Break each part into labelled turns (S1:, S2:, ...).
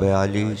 S1: 42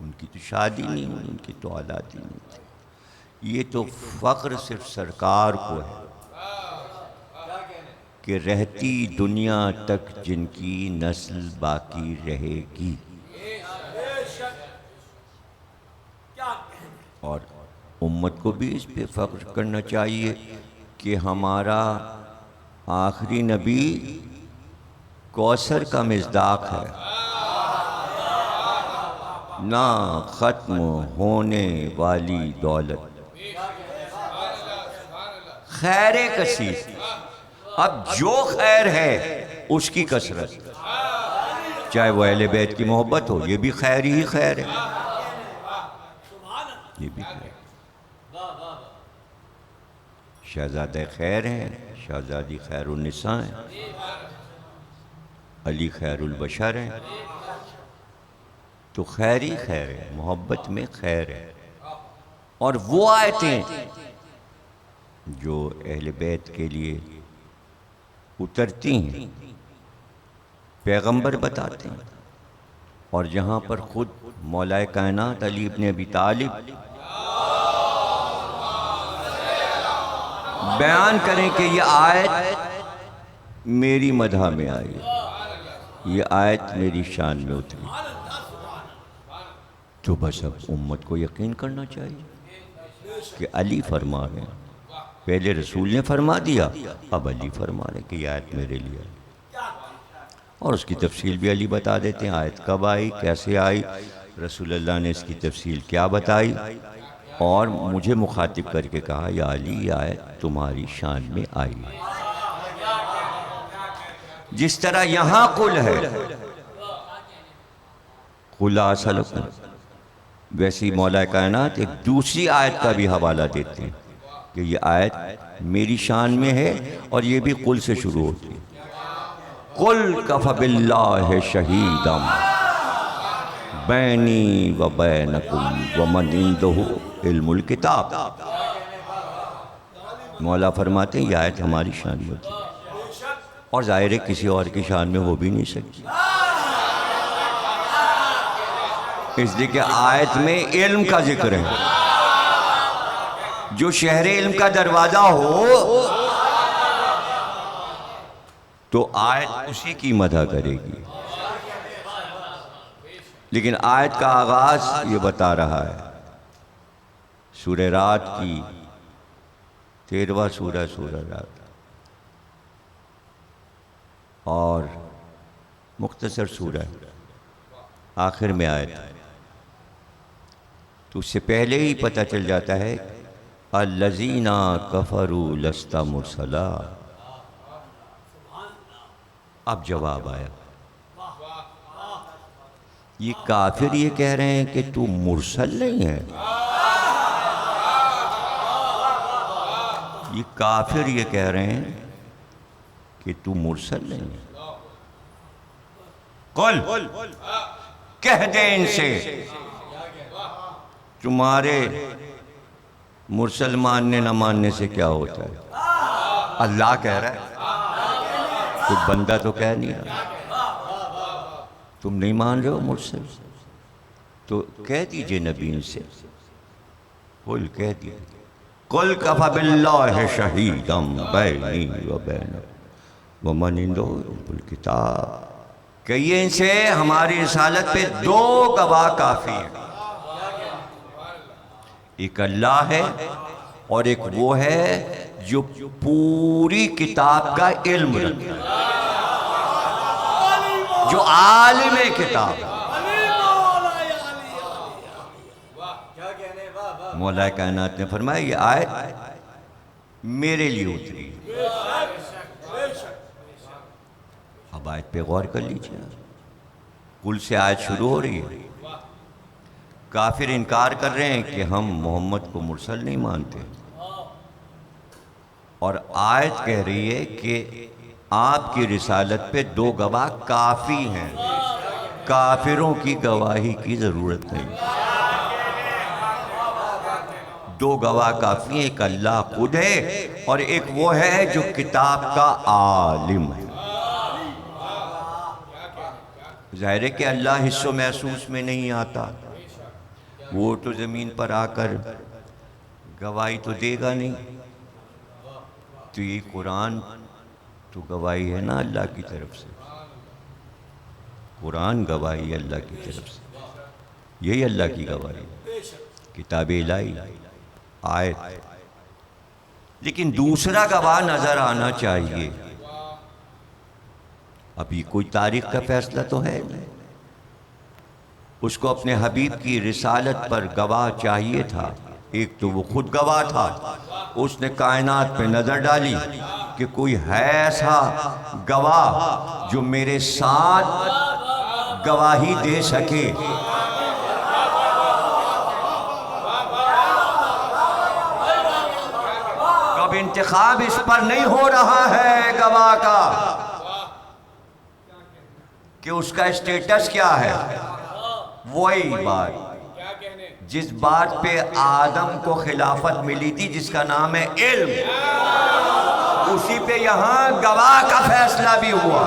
S1: ان کی تو شادی نہیں ہوئی، ان کی تو اولاد ہی نہیں تھی۔ یہ تو فخر صرف سرکار کو ہے کہ رہتی دنیا تک جن کی نسل باقی رہے گی، اور امت کو بھی اس پہ فخر کرنا چاہیے کہ ہمارا آخری نبی کوثر کا مصداق ہے، نہ ختم ہونے والی دولت، خیر کثیر۔ اب جو خیر ہے اس کی کثرت، چاہے وہ اہل بیت کی محبت ہو، یہ بھی خیر ہی خیر ہے، یہ بھی خیر۔ شہزادہ خیر ہیں، شہزادی خیر النساء ہیں، علی خیر البشر ہیں، تو خیر ہی خیر ہے، محبت میں خیر ہے۔ اور وہ آیتیں جو اہل بیت کے لیے اترتی ہیں پیغمبر بتاتے ہیں، اور جہاں پر خود مولا کائنات علی ابن ابی طالب بیان کریں کہ یہ آیت میری مدح میں آئی، یہ آیت میری شان میں اتری، تو بس اب امت کو یقین کرنا چاہیے کہ علی فرما رہے ہیں۔ پہلے رسول نے فرما دیا، اب علی فرما رہے ہیں کہ یہ آیت میرے لیے آئی، اور اس کی تفصیل بھی علی بتا دیتے ہیں، آیت کب آئی، کیسے آئی، رسول اللہ نے اس کی تفصیل کیا بتائی، اور مجھے مخاطب کر کے کہا یا علی یہ آیت تمہاری شان میں آئی ہے۔ جس طرح یہاں قل ہے، قل اصلکم، ویسی مولا کائنات ایک دوسری آیت کا بھی حوالہ دیتے ہیں کہ یہ آیت میری شان میں ہے، اور یہ بھی قل سے شروع ہوتی ہے، قل کفی باللہ شہیدا بینی و بینکم ومن عندہ علم الکتاب۔ مولا فرماتے ہیں یہ آیت ہماری شان میں ہوتی ہے، اور ظاہر ہے کسی اور کی شان میں ہو بھی نہیں سکتی، اس لیے کہ آیت میں علم کا ذکر ہے، جو شہر علم کا دروازہ ہو تو آیت اسی کی مدح کرے گی، لیکن آیت کا آغاز یہ بتا رہا ہے، سورہ رات کی 13واں سورہ رات، اور مختصر سورہ آخر میں آیت، تو اس سے پہلے ہی پتہ چل جاتا ہے الذین کفروا لست مرسلا۔ اب جواب آیا، یہ کافر یہ کہہ رہے ہیں کہ تو مرسل نہیں ہے، یہ کافر یہ کہہ رہے ہیں کہ تو مرسل نہیں ہے۔ قل کہہ دیں ان سے، تمہارے مرسل ماننے نہ ماننے سے کیا ہوتا ہے؟ اللہ کہہ رہا ہے، کوئی بندہ تو کہہ نہیں رہا، تم نہیں مان رہے ہو مرسل، تو کہہ دیجئے نبی ان سے، قل کہہ دیجئے، قل کفی باللہ شہیدا بینی و بینکم ومن عندہ علم الکتاب، کہیے ان سے ہماری رسالت پہ دو گواہ کافی ہیں، ایک اللہ ہے اور ایک وہ ہے جو پوری کتاب کا علم رکھتا ہے، جو عالم کتاب ہے۔ مولا کائنات نے فرمایا یہ آیت میرے لیے اتری، اب آیت پہ غور کر لیجیے، قل سے آیت شروع ہو رہی ہے، کافر انکار کر رہے ہیں کہ ہم محمد کو مرسل نہیں مانتے، اور آیت کہہ رہی ہے کہ آپ کی رسالت پہ دو گواہ کافی ہیں، کافروں کی گواہی کی ضرورت نہیں، دو گواہ کافی ہیں، ایک اللہ خود ہے اور ایک وہ ہے جو کتاب کا عالم ہے۔ ظاہر ہے کہ اللہ حس و محسوس میں نہیں آتا، وہ تو زمین پر آ کر گواہی تو دے گا نہیں. تو یہ قرآن تو گواہی ہے نا اللہ کی طرف سے. قرآن گواہی ہے اللہ کی طرف سے. یہی اللہ کی گواہی ہے، کتاب الہی آیت. لیکن دوسرا گواہ نظر آنا چاہیے. ابھی کوئی تاریخ کا فیصلہ تو ہے نہیں. اس کو اپنے حبیب کی رسالت پر گواہ چاہیے تھا. ایک تو وہ خود گواہ تھا، اس نے کائنات پہ نظر ڈالی کہ کوئی ہے ایسا گواہ جو میرے ساتھ گواہی دے سکے. اب انتخاب اس پر نہیں ہو رہا ہے گواہ کا کہ اس کا اسٹیٹس کیا ہے. وہی بات جس بات پہ آدم کو خلافت ملی تھی، جس کا نام ہے علم، اسی پہ یہاں گواہ کا فیصلہ بھی ہوا.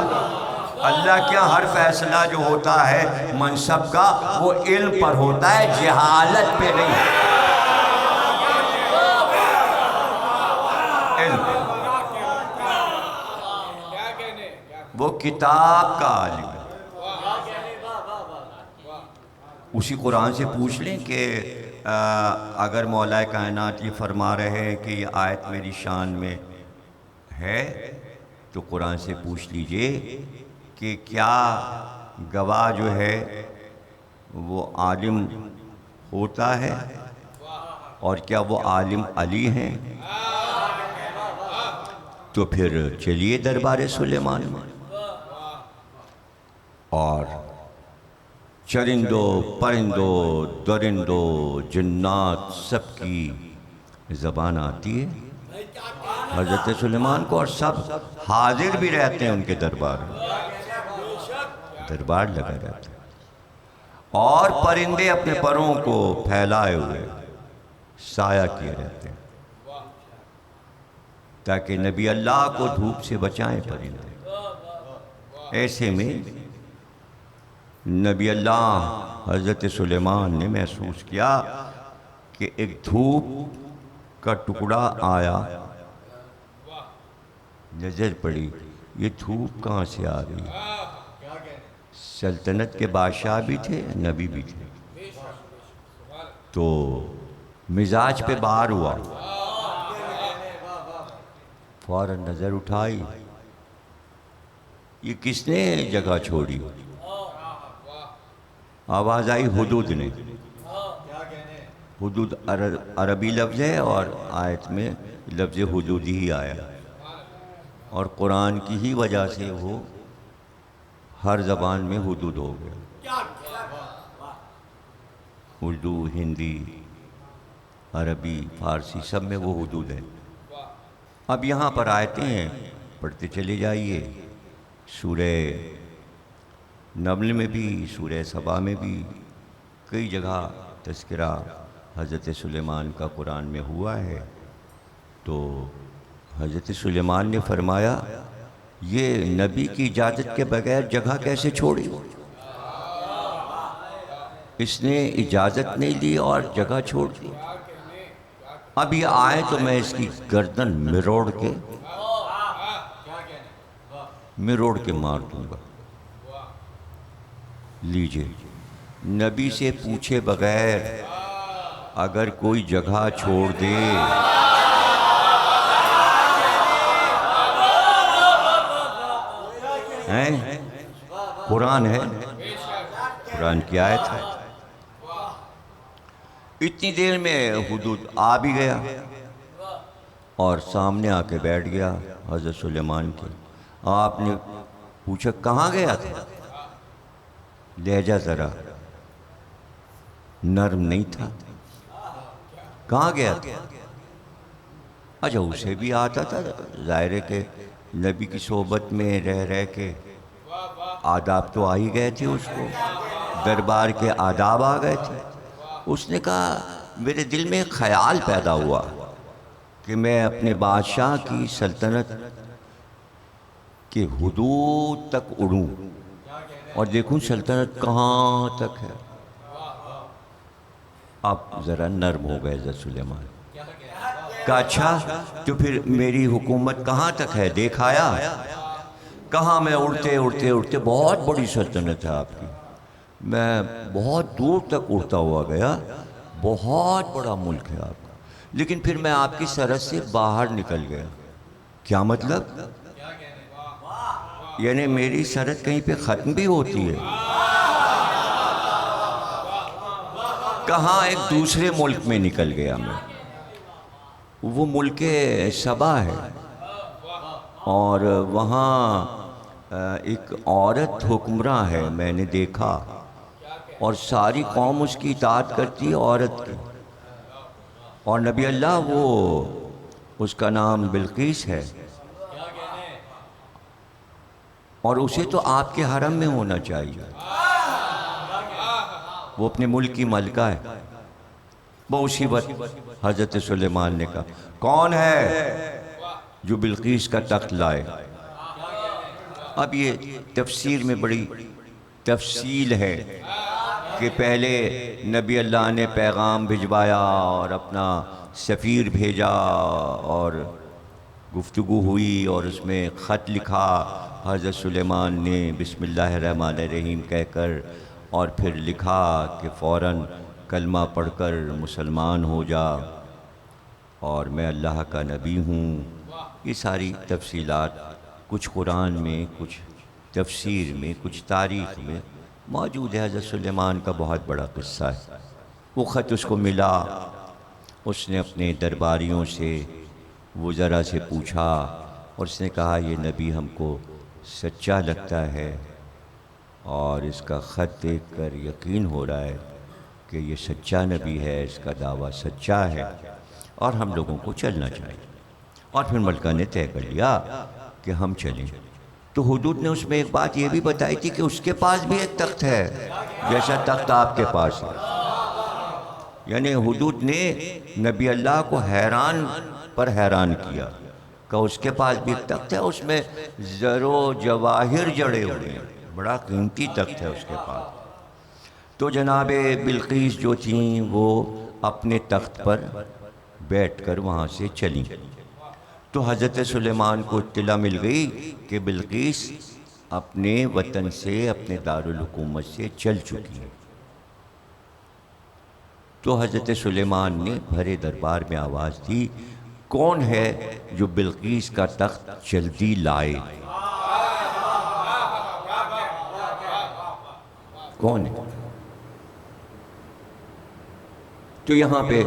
S1: اللہ کیا ہر فیصلہ جو ہوتا ہے منصب کا وہ علم پر ہوتا ہے، جہالت پہ نہیں. وہ کتاب کا عالم ہے. اسی قرآن سے پوچھ لیں کہ اگر مولا کائنات یہ فرما رہے ہیں کہ یہ آیت میری شان میں ہے، تو قرآن سے پوچھ لیجئے کہ کیا گواہ جو ہے وہ عالم ہوتا ہے، اور کیا وہ عالم علی ہیں. تو پھر چلیے دربار سلیمان میں، اور چرندوں پرندوں درندوں جنات سب کی زبان آتی ہے حضرت سلیمان کو، اور سب حاضر بھی رہتے ہیں ان کے دربار میں. دربار لگا رہتا ہے، اور پرندے اپنے پروں کو پھیلائے ہوئے سایہ کیے رہتے ہیں تاکہ نبی اللہ کو دھوپ سے بچائیں پرندے. ایسے میں نبی اللہ حضرت سلیمان نے محسوس کیا کہ ایک دھوپ کا ٹکڑا آیا. نظر پڑی، یہ دھوپ کہاں سے آ رہی ہے؟ سلطنت کے بادشاہ بھی تھے، نبی بھی تھے. تو مزاج پہ بار ہوا، فوراً نظر اٹھائی، یہ کس نے جگہ چھوڑی؟ آواز آئی حدود نے. حدود عربی لفظ ہے، اور آیت میں لفظ حدود ہی آیا، اور قرآن کی ہی وجہ سے وہ ہر زبان میں حدود ہو گیا. اردو، ہندی، عربی، فارسی سب میں وہ حدود ہے. اب یہاں پر آیتیں ہیں، پڑھتے چلے جائیے. سورہ نمل میں بھی، سورہ سبا میں بھی کئی جگہ تذکرہ حضرت سلیمان کا قرآن میں ہوا ہے. تو حضرت سلیمان نے فرمایا یہ نبی کی اجازت کے بغیر جگہ کیسے چھوڑی؟ اس نے اجازت نہیں لی اور جگہ چھوڑ دی. اب یہ آئے تو میں اس کی گردن مروڑ کے مار دوں گا. لیجئے، نبی سے پوچھے بغیر اگر کوئی جگہ چھوڑ دے ہیں، قرآن ہے، قرآن کی آیت ہے. اتنی دیر میں حدود آ بھی گیا اور سامنے آ کے بیٹھ گیا حضرت سلیمان کے. آپ نے پوچھا کہاں گیا تھا؟ لہجہ ذرا نرم نہیں تھا. کہاں گیا تھا؟ اچھا اسے بھی آتا تھا، ظاہر ہے کہ نبی کی صحبت میں رہ کے آداب تو آ ہی گئے تھے، اس کو دربار کے آداب آ گئے تھے. اس نے کہا میرے دل میں ایک خیال پیدا ہوا کہ میں اپنے بادشاہ کی سلطنت کے حدود تک اڑوں اور دیکھوں سلطنت کہاں تک ہے. اب ذرا نرم ہو گئے حضرت سلیمان. کہا اچھا تو پھر میری حکومت کہاں تک ہے دیکھ آیا؟ کہاں میں اڑتے اڑتے اڑتے، بہت بڑی سلطنت ہے آپ کی، میں بہت دور تک اڑتا ہوا گیا، بہت بڑا ملک ہے آپ کا، لیکن پھر میں آپ کی سرحد سے باہر نکل گیا. کیا مطلب؟ یعنی میری سرحد کہیں پہ ختم بھی ہوتی ہے؟ کہاں ایک دوسرے ملک میں نکل گیا میں، وہ ملک سبا ہے، اور وہاں ایک عورت حکمراں ہے، میں نے دیکھا، اور ساری قوم اس کی اطاعت کرتی ہے عورت کی. اور نبی اللہ وہ اس کا نام بلقیس ہے، اور اسے تو آپ کے حرم میں ہونا چاہیے، وہ اپنے ملک کی ملکہ ہے. وہ اسی وقت حضرت سلیمان نے کہا کون ہے جو بلقیس کا تخت لائے؟ اب یہ تفسیر میں بڑی تفصیل ہے کہ پہلے نبی اللہ نے پیغام بھجوایا اور اپنا سفیر بھیجا اور گفتگو ہوئی، اور اس میں خط لکھا حضرت سلیمان نے بسم اللہ الرحمن الرحیم کہہ کر، اور پھر لکھا کہ فوراً کلمہ پڑھ کر مسلمان ہو جا اور میں اللہ کا نبی ہوں. یہ ساری تفصیلات کچھ قرآن میں، کچھ تفسیر میں، کچھ تاریخ میں موجود ہے. حضرت سلیمان کا بہت بڑا قصہ ہے. وہ خط اس کو ملا، اس نے اپنے درباریوں سے وزراء سے پوچھا، اور اس نے کہا یہ نبی ہم کو سچا لگتا ہے، اور اس کا خط دیکھ کر یقین ہو رہا ہے کہ یہ سچا نبی ہے، اس کا دعویٰ سچا ہے، اور ہم لوگوں کو چلنا چاہیے. اور پھر ملکہ نے طے کر لیا کہ ہم چلیں. تو حدود نے اس میں ایک بات یہ بھی بتائی تھی کہ اس کے پاس بھی ایک تخت ہے جیسا تخت آپ کے پاس ہے. یعنی حدود نے نبی اللہ کو حیران پر حیران کیا کہ اس کے پاس بھی ایک تخت ہے، اس میں زر و جواہر جڑے ہوئے ہیں، بڑا قیمتی تخت ہے اس کے پاس. تو جناب بلقیس جو تھیں وہ اپنے تخت پر بیٹھ کر وہاں سے چلیں. تو حضرت سلیمان کو اطلاع مل گئی کہ بلقیس اپنے وطن سے، اپنے دارالحکومت سے چل چکی ہے. تو حضرت سلیمان نے بھرے دربار میں آواز دی کون ہے جو بلقیس کا تخت جلدی لائے؟ کون ہے؟ تو یہاں پہ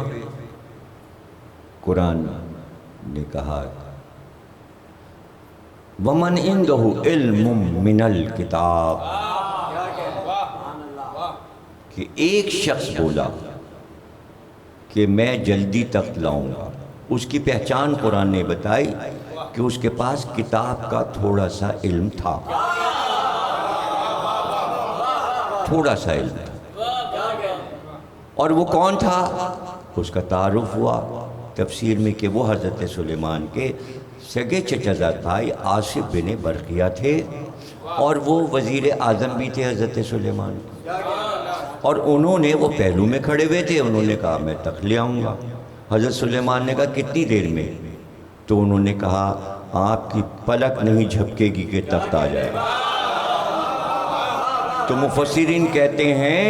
S1: قرآن نے کہا وَمَنْ عِنْدَهُ عِلْمٌ مِّنَ الْكِتَابِ، کہ ایک شخص بولا کہ میں جلدی تخت لاؤں گا. اس کی پہچان قرآن نے بتائی کہ اس کے پاس کتاب کا تھوڑا سا علم تھا، تھوڑا سا علم تھا. اور وہ کون تھا؟ اس کا تعارف ہوا تفسیر میں کہ وہ حضرت سلیمان کے سگے چچا زاد بھائی آصف بن برقیہ تھے، اور وہ وزیر اعظم بھی تھے حضرت سلیمان. اور انہوں نے، وہ پہلو میں کھڑے ہوئے تھے، انہوں نے کہا میں تخت لے آؤں گا. حضرت سلیمان نے کہا کتنی دیر میں؟ تو انہوں نے کہا آپ کی پلک نہیں جھپکے گی کہ تخت آ جائے گا. تو مفسرین کہتے ہیں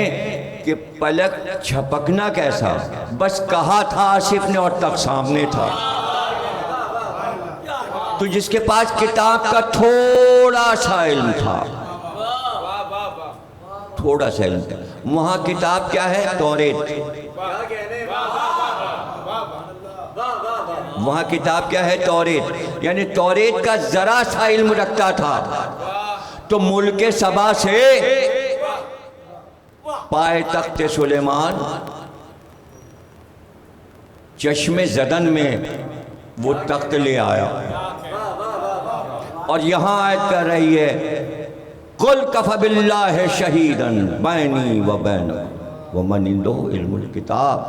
S1: کہ پلک جھپکنا کیسا، بس کہا تھا آصف نے اور تخت سامنے تھا. تو جس کے پاس کتاب کا تھوڑا سا علم تھا، تھوڑا سا علم تھا، وہاں کتاب کیا ہے؟ توریت. وہاں کتاب کیا ہے؟ توریت. یعنی توریت کا ذرا سا علم رکھتا تھا. تو ملک سبا سے پائے تخت سلیمان چشم زدن میں وہ تخت لے آیا. اور یہاں آیت کر رہی ہے قُلْ كَفَى بِاللَّهِ شَهِيدًا بَيْنِي وَبَيْنَكُمْ وَمَنْ عِنْدَهُ عِلْمُ الْكِتَابِ.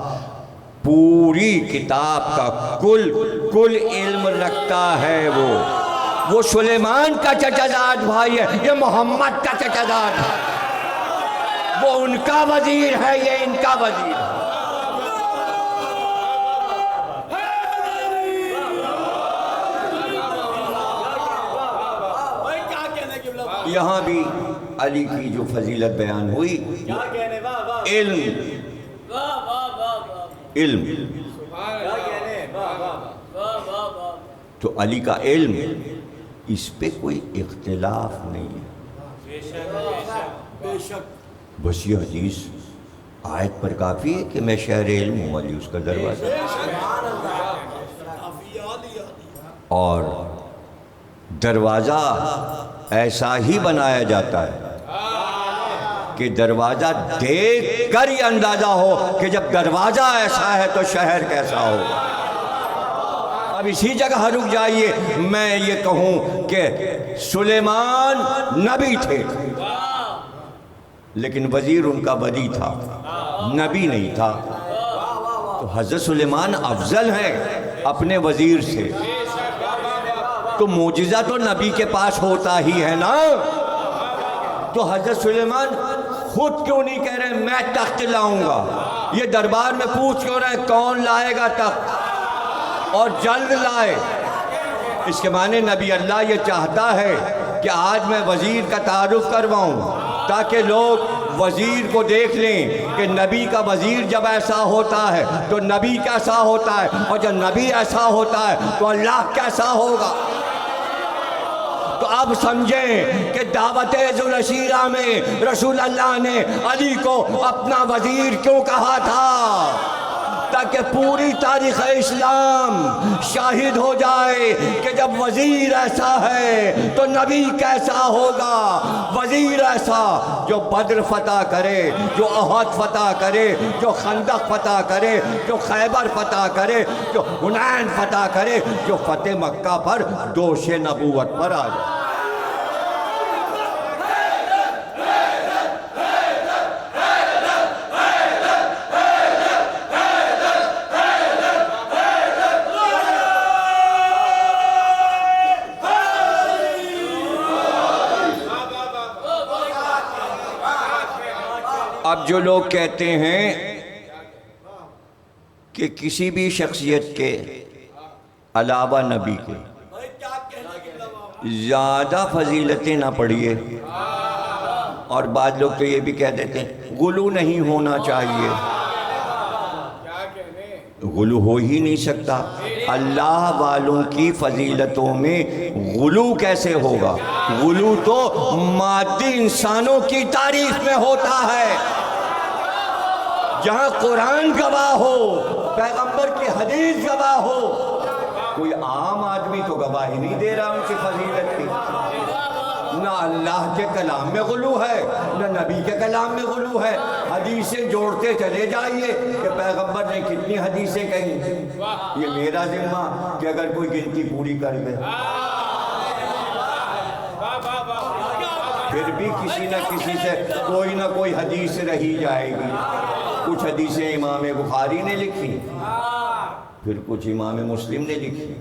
S1: پوری کتاب کا کل علم رکھتا ہے وہ سلیمان کا چچا زاد بھائی ہے، یہ محمد کا چچا زاد ہے. وہ ان کا وزیر ہے، یہ ان کا وزیر ہے. یہاں بھی علی کی جو فضیلت بیان ہوئی، علم علم، تو علی کا علم اس پہ کوئی اختلاف نہیں ہے۔ بس یہ حدیث آیت پر کافی ہے کہ میں شہر علم ہوں، علی اس کا دروازہ، اور دروازہ ایسا ہی بنایا جاتا ہے کہ دروازہ دیکھ کر ہی اندازہ ہو کہ جب دروازہ ایسا ہے تو شہر کیسا ہوگا۔ اب اسی جگہ رک جائیے، میں یہ کہوں کہ سلیمان نبی تھے لیکن وزیر ان کا بدی تھا، نبی نہیں تھا، تو حضرت سلیمان افضل ہیں اپنے وزیر سے، تو معجزہ تو نبی کے پاس ہوتا ہی ہے نا۔ تو حضرت سلیمان خود کیوں نہیں کہہ رہے میں تخت لاؤں گا؟ یہ دربار میں پوچھ کیوں رہے کون لائے گا تخت، اور جلد لائے؟ اس کے معنی نبی اللہ یہ چاہتا ہے کہ آج میں وزیر کا تعارف کرواؤں تاکہ لوگ وزیر کو دیکھ لیں کہ نبی کا وزیر جب ایسا ہوتا ہے تو نبی کیسا ہوتا ہے، اور جب نبی ایسا ہوتا ہے تو اللہ کیسا ہوگا۔ تو اب سمجھیں کہ دعوت ذوالعشیرہ میں رسول اللہ نے علی کو اپنا وزیر کیوں کہا تھا، تاکہ پوری تاریخ اسلام شاہد ہو جائے کہ جب وزیر ایسا ہے تو نبی کیسا ہوگا۔ وزیر ایسا جو بدر فتح کرے، جو احد فتح کرے، جو خندق فتح کرے، جو خیبر فتح کرے، جو حنین فتح کرے، جو فتح مکہ پر دوش نبوت پر آ جائے۔ اب جو لوگ کہتے ہیں کہ کسی بھی شخصیت کے علاوہ نبی کے زیادہ فضیلتیں نہ پڑھیے، اور بعض لوگ تو یہ بھی کہہ دیتے ہیں غلو نہیں ہونا چاہیے۔ غلو ہو ہی نہیں سکتا، اللہ والوں کی فضیلتوں میں غلو کیسے ہوگا؟ غلو تو مادی انسانوں کی تعریف میں ہوتا ہے، جہاں قرآن گواہ ہو، پیغمبر کی حدیث گواہ ہو، کوئی عام آدمی تو گواہی نہیں دے رہا ان کی فضیلت کی۔ نہ اللہ کے کلام میں غلو ہے، نہ نبی کے کلام میں غلو ہے۔ حدیثیں جوڑتے چلے جائیے کہ پیغمبر نے کتنی حدیثیں کہیں، یہ میرا ذمہ کہ اگر کوئی گنتی پوری کر دے۔ پھر بھی کسی نہ کسی سے کوئی نہ کوئی حدیث رہی جائے گی۔ کچھ حدیثیں امام بخاری نے لکھی، پھر کچھ امام مسلم نے لکھی،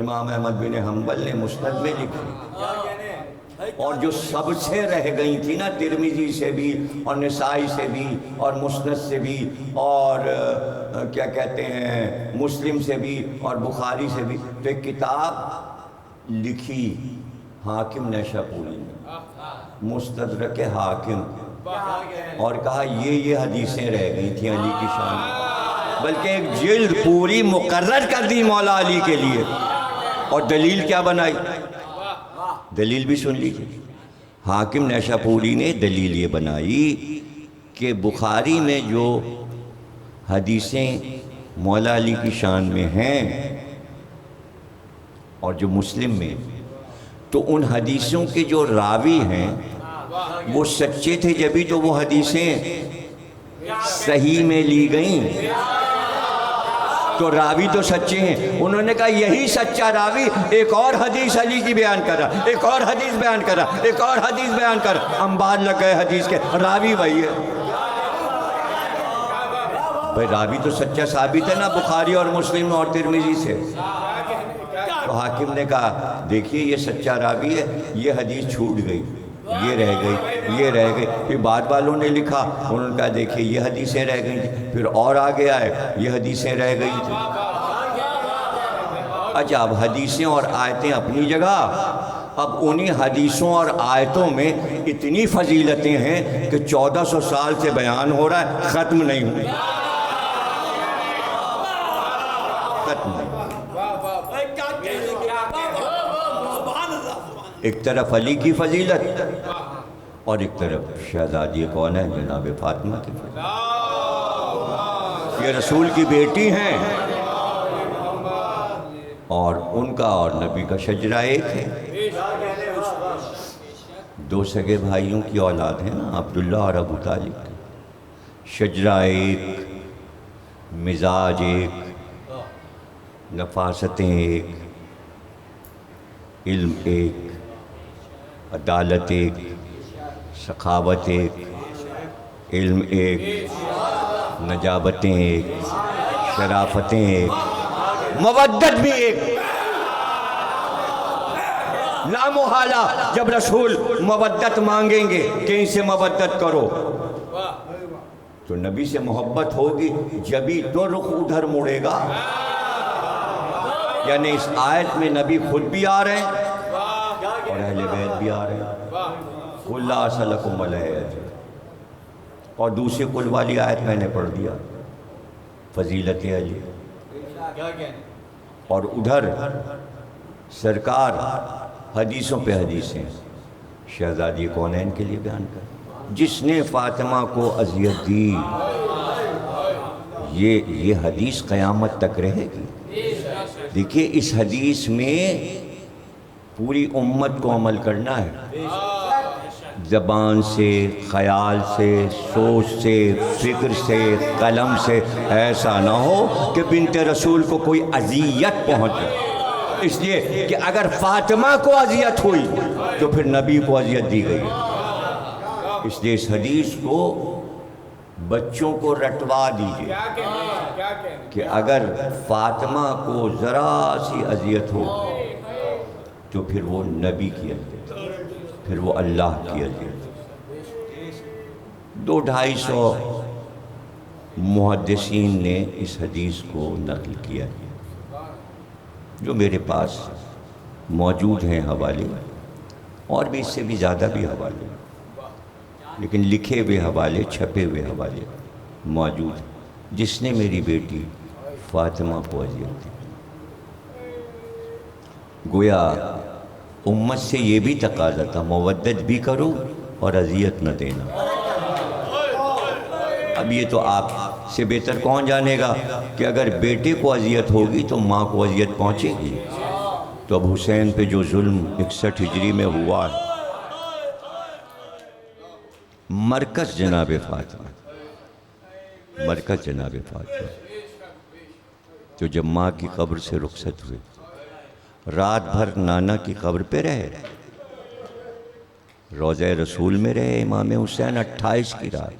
S1: امام احمد بن حنبل نے مسند میں لکھی، اور جو سب سے رہ گئی تھی نا، ترمذی سے بھی اور نسائی سے بھی اور مسند سے بھی اور کیا کہتے ہیں مسلم سے بھی اور بخاری سے بھی، تو ایک کتاب لکھی حاکم نیشاپوری نے، مستدرک حاکم، اور کہا یہ حدیثیں رہ گئی تھیں علی کی شان، بلکہ ایک جلد پوری مقرر کر دی مولا علی کے لیے۔ اور دلیل کیا بنائی؟ دلیل بھی سن لیجیے۔ حاکم نیشاپوری نے دلیل یہ بنائی کہ بخاری میں جو حدیثیں مولا علی کی شان میں ہیں اور جو مسلم میں، تو ان حدیثوں کے جو راوی ہیں وہ سچے تھے، جبھی تو وہ حدیثیں صحیح میں لی گئیں، تو راوی تو سچے ہیں۔ انہوں نے کہا یہی سچا راوی ایک اور حدیث علی کی بیان کرا، ایک اور حدیث بیان کرا، ایک اور حدیث بیان کرا، انبار لگ گئے حدیث کے، راوی وہی ہے۔ بھئی راوی تو سچا ثابت ہے نا بخاری اور مسلم اور ترمذی سے۔ تو حاکم نے کہا دیکھیے یہ سچا راوی ہے، یہ حدیث چھوٹ گئی، یہ رہ گئی، یہ رہ گئی۔ پھر بعد والوں نے لکھا، انہوں نے کہا دیکھیے یہ حدیثیں رہ گئی تھیں، پھر اور آگے آئے یہ حدیثیں رہ گئی تھیں۔ اچھا اب حدیثیں اور آیتیں اپنی جگہ، اب انہی حدیثوں اور آیتوں میں اتنی فضیلتیں ہیں کہ 1400 سال سے بیان ہو رہا ہے، ختم نہیں ہوئی، ختم نہیں ہوئی۔ ایک طرف علی کی فضیلت اور ایک طرف شہزادی کون ہے؟ جناب فاطمہ کی فضیلت۔ یہ رسول کی بیٹی ہیں اور ان کا اور نبی کا شجرہ ایک ہے۔ دو سگے بھائیوں کی اولاد ہیں نا، عبداللہ اور ابو طالب، شجرہ ایک، مزاج ایک، نفاستیں ایک، علم ایک، عدالت ایک، سخاوت ایک، علم ایک، نجابتیں ایک، شرافتیں ایک، مودت بھی ایک۔ لامحالہ جب رسول مودت مانگیں گے کہ ان سے مودت کرو تو نبی سے محبت ہوگی، جبھی تو رخ ادھر مڑے گا۔ یعنی اس آیت میں نبی خود بھی آ رہے ہیں اور اہل بیت بھی آ رہے ہیں۔ قُلْ لَا أَسْأَلُكُمْ عَلَيْهِ أَجْرًا، اور دوسری قل والی آیت میں نے پڑھ دیا، فضیلت علی، اور ادھر سرکار حدیثوں پہ حدیثیں شہزادی کونین کے لیے بیان کر، جس نے فاطمہ کو اذیت دی یہ حدیث قیامت تک رہے گی۔ دیکھیے اس حدیث میں پوری امت کو عمل کرنا ہے، زبان سے، خیال سے، سوچ سے، فکر سے، قلم سے، ایسا نہ ہو کہ بنت رسول کو کوئی اذیت پہنچے۔ اس لیے کہ اگر فاطمہ کو اذیت ہوئی تو پھر نبی کو اذیت دی گئی۔ اس لیے اس حدیث کو بچوں کو رٹوا دیجئے کہ اگر فاطمہ کو ذرا سی اذیت ہو تو پھر وہ نبی کی اذیت، پھر وہ اللہ کی اذیت۔ 200-250 محدثین نے اس حدیث کو نقل کیا ہے، جو میرے پاس موجود ہیں حوالے، اور بھی اس سے بھی زیادہ بھی حوالے، لیکن لکھے ہوئے حوالے، چھپے ہوئے حوالے موجود ہیں، جس نے میری بیٹی فاطمہ کو اذیت دی۔ گویا امت سے یہ بھی تقاضا تھا، مودت بھی کرو اور اذیت نہ دینا۔ اب یہ تو آپ سے بہتر کون جانے گا کہ اگر بیٹے کو اذیت ہوگی تو ماں کو اذیت پہنچے گی۔ تو اب حسین پہ جو ظلم 61 ہجری میں ہوا ہے، مرکز جناب فاطمہ، مرکز جناب فاطمہ، تو جب ماں کی قبر سے رخصت ہوئے، رات بھر نانا کی قبر پہ رہے، روضہ رسول میں رہے امام حسین 28 کی رات،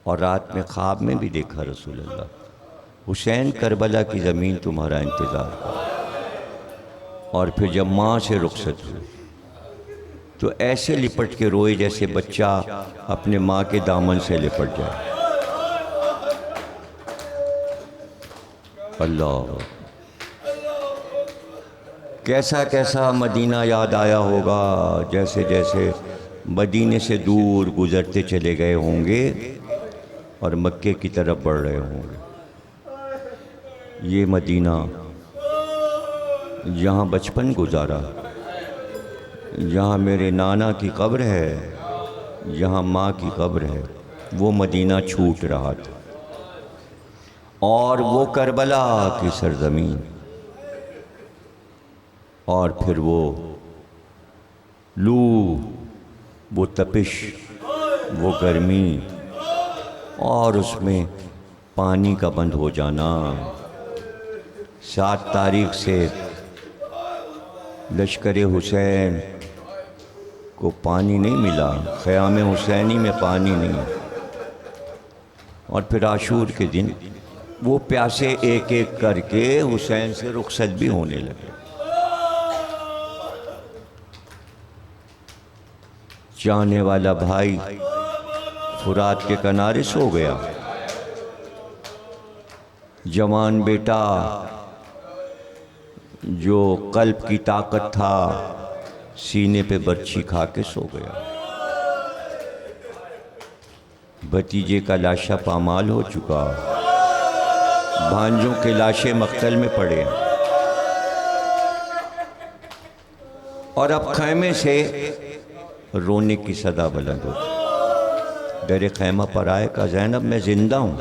S1: اور رات میں خواب میں بھی دیکھا رسول اللہ، حسین کربلا کی زمین تمہارا انتظار کر۔ اور پھر جب ماں سے رخصت ہوئے تو ایسے لپٹ کے روئے جیسے بچہ اپنے ماں کے دامن سے لپٹ جائے۔ اللہ، کیسا کیسا مدینہ یاد آیا ہوگا، جیسے جیسے مدینے سے دور گزرتے چلے گئے ہوں گے اور مکے کی طرف بڑھ رہے ہوں گے۔ یہ مدینہ جہاں بچپن گزارا، جہاں میرے نانا کی قبر ہے، جہاں ماں کی قبر ہے، وہ مدینہ چھوٹ رہا تھا، اور وہ کربلا کی سرزمین، اور پھر وہ لو، وہ تپش، وہ گرمی، اور اس میں پانی کا بند ہو جانا۔ 7 تاریخ سے لشکر حسین کو پانی نہیں ملا، خیام حسینی میں پانی نہیں، اور پھر عاشور کے دن وہ پیاسے ایک ایک کر کے حسین سے رخصت بھی ہونے لگے۔ چاہنے والا بھائی فرات کے کنارے سو گیا، جوان بیٹا جو قلب کی طاقت تھا سینے پہ برچھی کھا کے سو گیا۔ بھتیجے کا لاشا پامال ہو چکا، بھانجوں کے لاشیں مقتل میں پڑے، اور اب خیمے سے رونے کی صدا بلند ہوتی۔ در خیمہ پر آئے، کہا زینب میں زندہ ہوں۔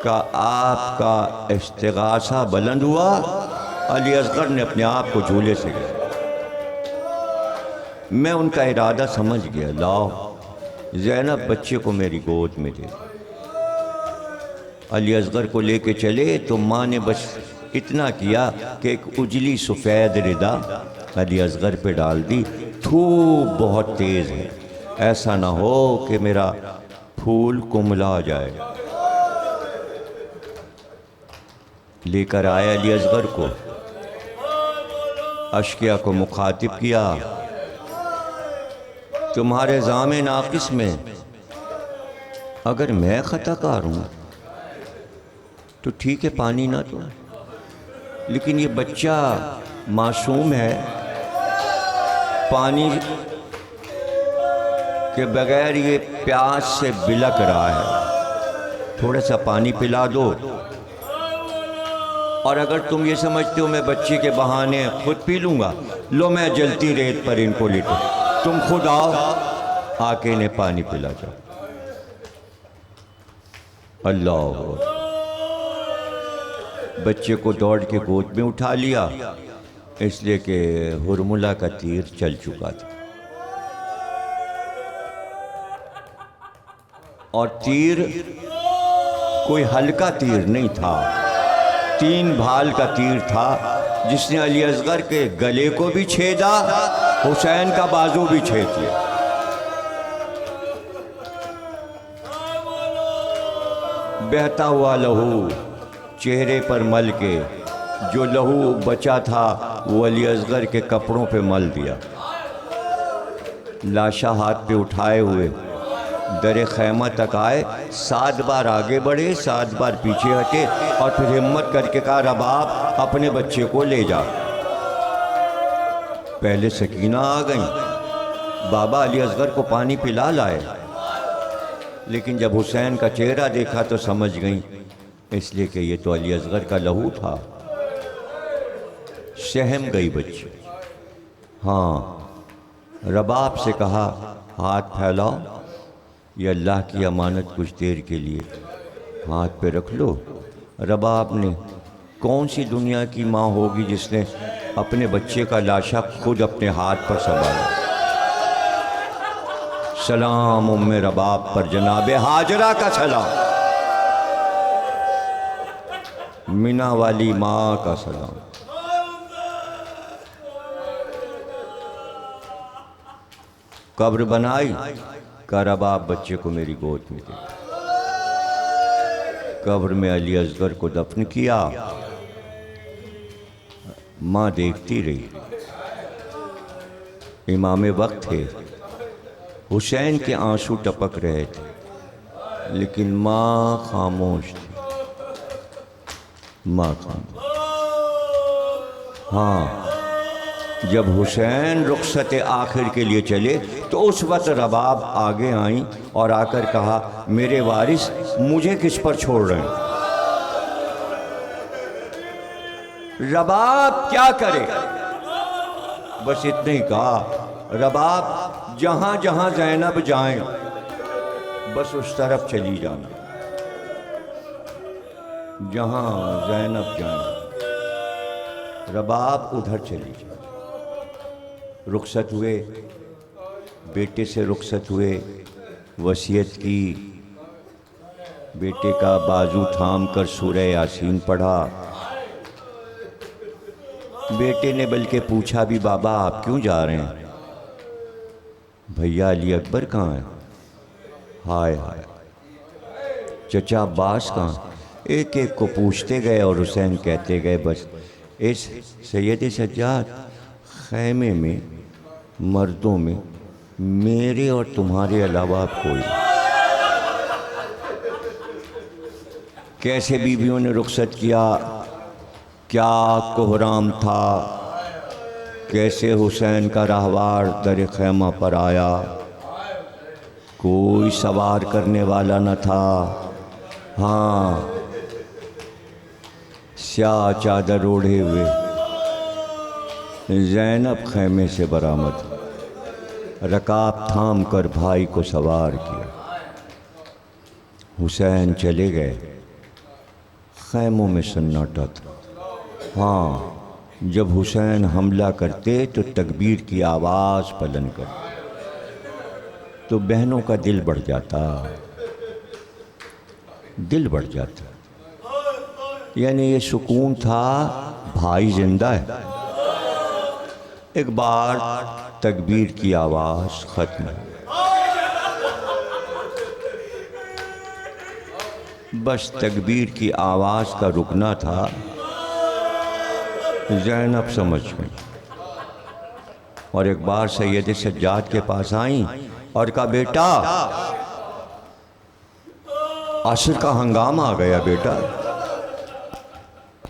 S1: کہا آپ کا استغاثہ بلند ہوا؟ علی اصغر نے اپنے آپ کو جھولے سے گیا۔ میں ان کا ارادہ سمجھ گیا، لاؤ زینب بچے کو میری گود میں دے۔ علی اصغر کو لے کے چلے تو ماں نے بس اتنا کیا کہ ایک اجلی سفید ردا علی اصغر پہ ڈال دی۔ دھوپ بہت تیز ہے، ایسا نہ ہو کہ میرا پھول کملا جائے۔ لے کر آئے علی اصغر کو، اشقیہ کو مخاطب کیا، تمہارے زام ناقص میں اگر میں خطا کار ہوں تو ٹھیک ہے، پانی نہ دو، لیکن یہ بچہ معصوم ہے، پانی کے بغیر یہ پیاس سے بلک رہا ہے، تھوڑا سا پانی پلا دو۔ اور اگر تم یہ سمجھتے ہو میں بچے کے بہانے خود پی لوں گا، لو میں جلتی ریت پر ان کو لٹوں، تم خود آؤ، آ کے انہیں پانی پلا جاؤ۔ اللہ، بچے کو دوڑ کے گود میں اٹھا لیا، اس لیے کہ ہرملہ کا تیر چل چکا تھا، اور تیر کوئی ہلکا تیر نہیں تھا، 3 بھال کا تیر تھا، جس نے علی اصغر کے گلے کو بھی چھیدا، حسین کا بازو بھی چھید دیا۔ بہتا ہوا لہو چہرے پر مل کے، جو لہو بچا تھا وہ علی اصغر کے کپڑوں پہ مل دیا۔ لاشا ہاتھ پہ اٹھائے ہوئے در خیمہ تک آئے، 7 بار آگے بڑھے، 7 بار پیچھے ہٹے، اور پھر ہمت کر کے کہا رباب اپنے بچے کو لے جا۔ پہلے سکینہ آ گئیں، بابا علی اصغر کو پانی پلا لائے، لیکن جب حسین کا چہرہ دیکھا تو سمجھ گئیں، اس لیے کہ یہ تو علی اصغر کا لہو تھا۔ سہم گئی بچی۔ ہاں، رباب سے کہا ہاتھ پھیلاؤ، یہ اللہ کی امانت کچھ دیر کے لیے ہاتھ پہ رکھ لو۔ رباب نے، کون سی دنیا کی ماں ہوگی جس نے اپنے بچے کا لاشا خود اپنے ہاتھ پر سنبھالا۔ سلام ام رباب پر جناب ہاجرہ کا سلام، مینا والی ماں کا سلام۔ قبر بنائی، کہا رباب بچے کو میری گود میں دے۔ قبر میں علی اصغر کو دفن کیا، ماں دیکھتی رہی۔ امام وقت تھے، حسین کے آنسو ٹپک رہے تھے، لیکن ماں خاموش تھی، ماں خاموش۔ ہاں، جب حسین رخصت آخر کے لیے چلے تو اس وقت رباب آگے آئیں اور آ کر کہا میرے وارث مجھے کس پر چھوڑ رہے ہیں؟ رباب کیا کرے؟ بس اتنے ہی کہا، رباب جہاں جہاں زینب جائیں بس اس طرف چلی جانا، جہاں زینب جائیں رباب ادھر چلی جائیں۔ رخصت ہوئے، بیٹے سے رخصت ہوئے، وصیت کی، بیٹے کا بازو تھام کر سورہ یاسین پڑھا۔ بیٹے نے بلکہ پوچھا بھی بابا آپ کیوں جا رہے ہیں؟ بھیا علی اکبر کہاں ہے؟ ہائے ہائے، چچا عباس کہاں؟ ایک ایک کو پوچھتے گئے اور حسین کہتے گئے بس اس سید سجاد خیمے میں مردوں میں میرے اور تمہارے علاوہ کوئی۔ کیسے بیویوں نے رخصت کیا، کیا کوہرام تھا، کیسے حسین کا راہوار در خیمہ پر آیا، کوئی سوار کرنے والا نہ تھا، ہاں سیاہ چادر اوڑھے ہوئے زینب خیمے سے برآمد، رکاب تھام کر بھائی کو سوار کیا۔ حسین چلے گئے، خیموں میں سناٹا تھا۔ ہاں جب حسین حملہ کرتے تو تکبیر کی آواز بلند کرتے تو بہنوں کا دل بڑھ جاتا، دل بڑھ جاتا، یعنی یہ سکون تھا بھائی زندہ ہے۔ ایک بار تکبیر کی آواز ختم، بس تکبیر کی آواز کا رکنا تھا۔ زینب سمجھ گئی اور ایک بار سید سجاد کے پاس آئیں اور کہا بیٹا عصر کا ہنگامہ آ گیا، بیٹا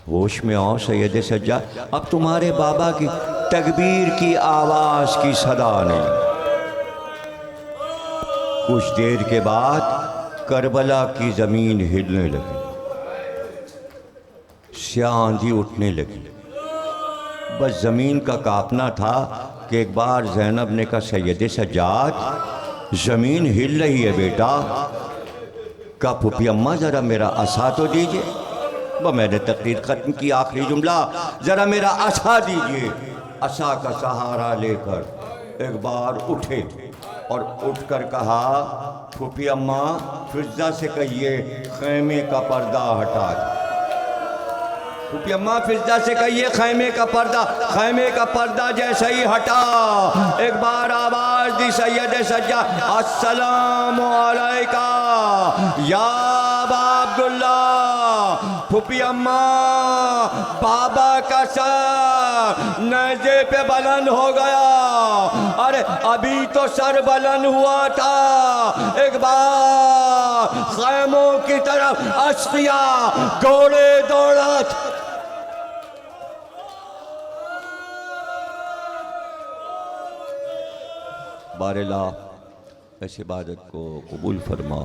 S1: ہوش میں آؤ سید سجاد، اب تمہارے بابا کی تکبیر کی آواز کی صدا نہیں۔ کچھ دیر کے بعد کربلا کی زمین ہلنے لگی، سیاہ آندھی اٹھنے لگی، بس زمین کا کانپنا تھا کہ ایک بار زینب نے کہا سید سجاد زمین ہل رہی ہے بیٹا۔ کہا پھوپھی اماں ذرا میرا عصا تو دیجئے، میں نے تقریر ختم کی، آخری جملہ ذرا میرا عصا دیجئے۔ عصا کا سہارا لے کر ایک بار اٹھے اور اٹھ کر کہا پھوپھی اماں فضہ سے کہیے خیمے کا پردہ ہٹا دے، پھوپھی اماں فضہ سے کہیے خیمے کا پردہ جیسے ہی ہٹا، ایک بار آواز دی سید سجاد السلام علیکہ یا ابا عبداللہ۔ پھوپھی اماں بابا کا سر نیزے پہ بلند ہو گیا، ارے ابھی تو سر بلند ہوا تھا، ایک بار خیموں کی طرف اشقیاء گھوڑے دوڑا تھا۔ بار اللہ اس عبادت کو قبول فرما،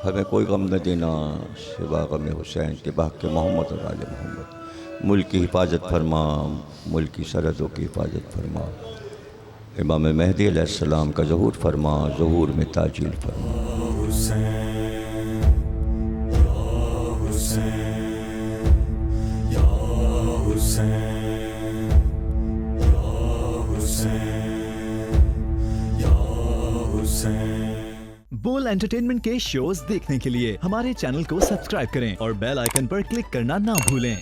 S1: ہمیں کوئی غم نہ دینا سوا غم حسین کے بحق محمد اور آل محمد۔ ملک کی حفاظت فرما، ملک کی سرحدوں کی حفاظت فرما، امام مہدی علیہ السلام کا ظہور فرما، ظہور میں تاجیل فرما۔
S2: بول انٹرٹینمنٹ کے شوز دیکھنے کے لیے ہمارے چینل کو سبسکرائب کریں اور بیل آئیکن پر کلک کرنا نہ بھولیں۔